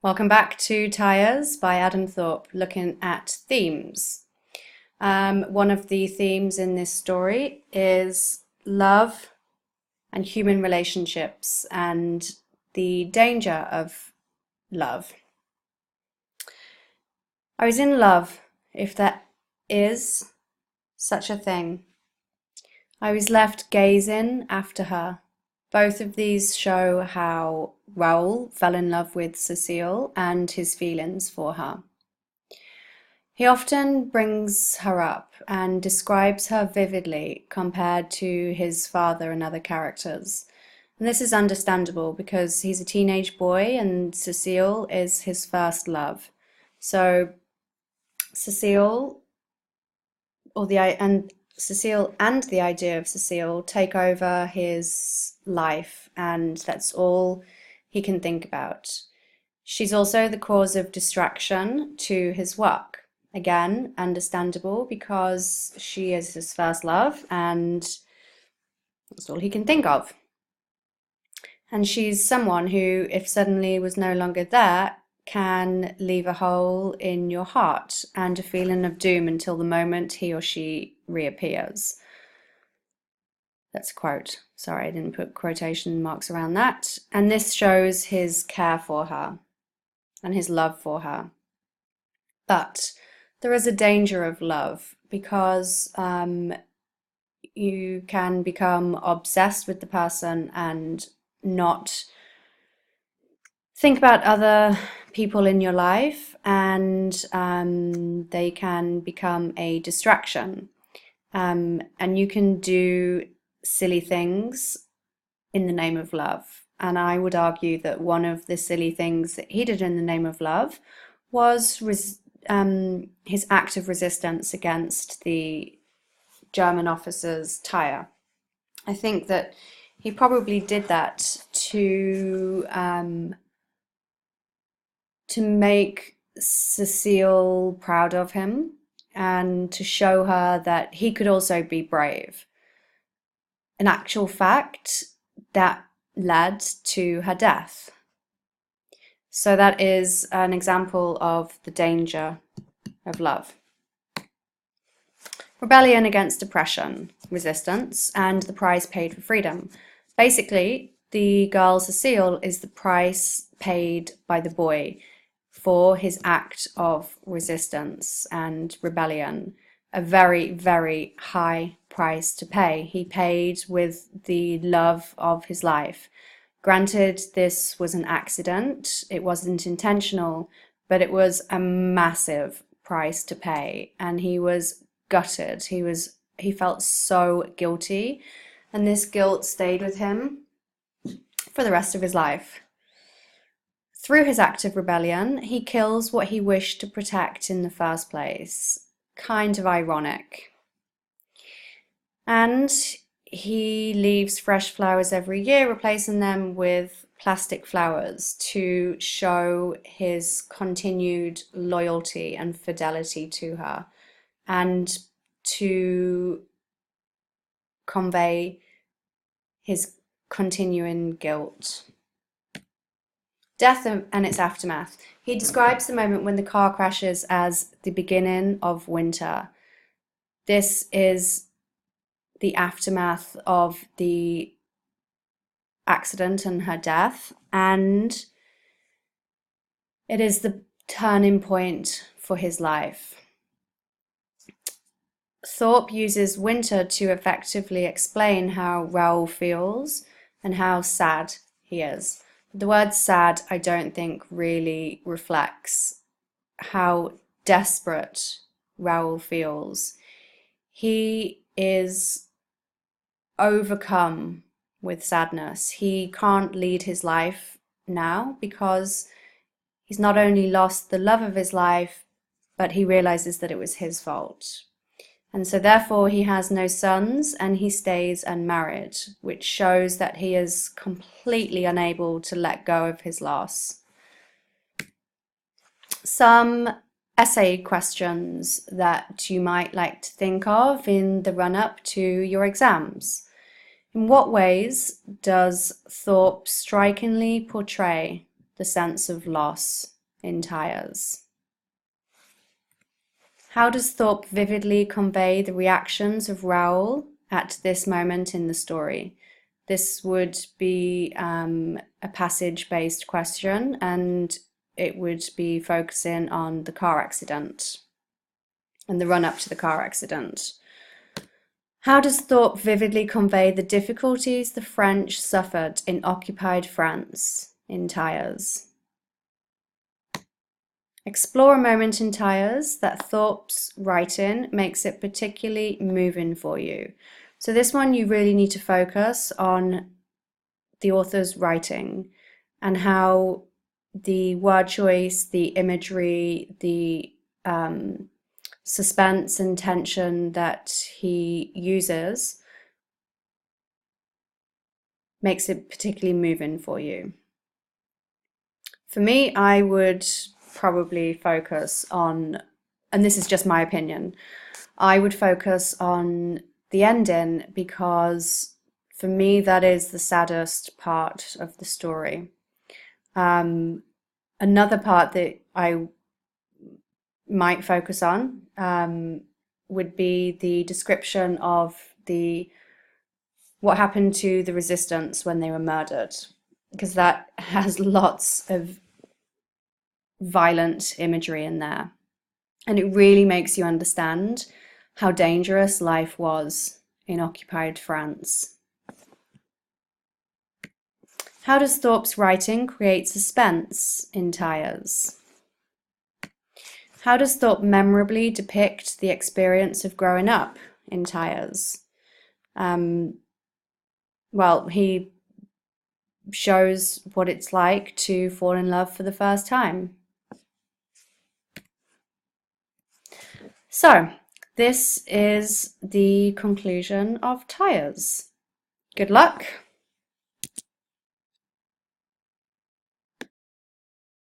Welcome back to Tyres by Adam Thorpe, looking at themes. One of the themes in this story is love and human relationships and the danger of love. I was in love, if there is such a thing. I was left gazing after her. Both of these show how Raoul fell in love with Cecile and his feelings for her. He often brings her up and describes her vividly compared to his father and other characters. And this is understandable because he's a teenage boy and Cecile is his first love. So Cecile and the idea of Cecile take over his life, and that's all he can think about. She's also the cause of distraction to his work. Again, understandable because she is his first love and that's all he can think of. And she's someone who, if suddenly was no longer there, can leave a hole in your heart and a feeling of doom until the moment he or she reappears. That's a quote. Sorry, I didn't put quotation marks around that. And this shows his care for her and his love for her. But there is a danger of love because you can become obsessed with the person and not think about other people in your life, and they can become a distraction. And you can do silly things in the name of love. And I would argue that one of the silly things that he did in the name of love was his act of resistance against the German officer's tire. I think that he probably did that to make Cecile proud of him and to show her that he could also be brave. In actual fact, that led to her death. So that is an example of the danger of love. Rebellion against oppression, resistance, and the price paid for freedom. Basically, the girl Cecile is the price paid by the boy for his act of resistance and rebellion. A very, very high price to pay. He paid with the love of his life. Granted, this was an accident, it wasn't intentional, but it was a massive price to pay, and he was gutted. He felt so guilty, and this guilt stayed with him for the rest of his life. Through his act of rebellion, he kills what he wished to protect in the first place. Kind of ironic. And he leaves fresh flowers every year, replacing them with plastic flowers to show his continued loyalty and fidelity to her, and to convey his continuing guilt. Death and its aftermath. He describes the moment when the car crashes as the beginning of winter. This is the aftermath of the accident and her death, and it is the turning point for his life. Thorpe uses winter to effectively explain how Raoul feels and how sad he is. The word sad, I don't think, really reflects how desperate Raoul feels. He is overcome with sadness. He can't lead his life now because he's not only lost the love of his life, but he realizes that it was his fault. And so therefore he has no sons and he stays unmarried, which shows that he is completely unable to let go of his loss. Some essay questions that you might like to think of in the run-up to your exams. In what ways does Thorpe strikingly portray the sense of loss in Tyres? How does Thorpe vividly convey the reactions of Raoul at this moment in the story? This would be a passage-based question, and it would be focusing on the car accident and the run-up to the car accident. How does Thorpe vividly convey the difficulties the French suffered in occupied France in Tyres? Explore a moment in Tyres that Thorpe's writing makes it particularly moving for you. So this one you really need to focus on the author's writing and how the word choice, the imagery, the suspense and tension that he uses makes it particularly moving for you. For me, I would probably focus on, and this is just my opinion, I would focus on the ending, because for me that is the saddest part of the story. Another part that I might focus on would be the description of what happened to the resistance when they were murdered, because that has lots of violent imagery in there, and it really makes you understand how dangerous life was in occupied France. How does Thorpe's writing create suspense in Tyres? How does Thorpe memorably depict the experience of growing up in Tyres? Well, he shows what it's like to fall in love for the first time. So, this is the conclusion of Tyres. Good luck!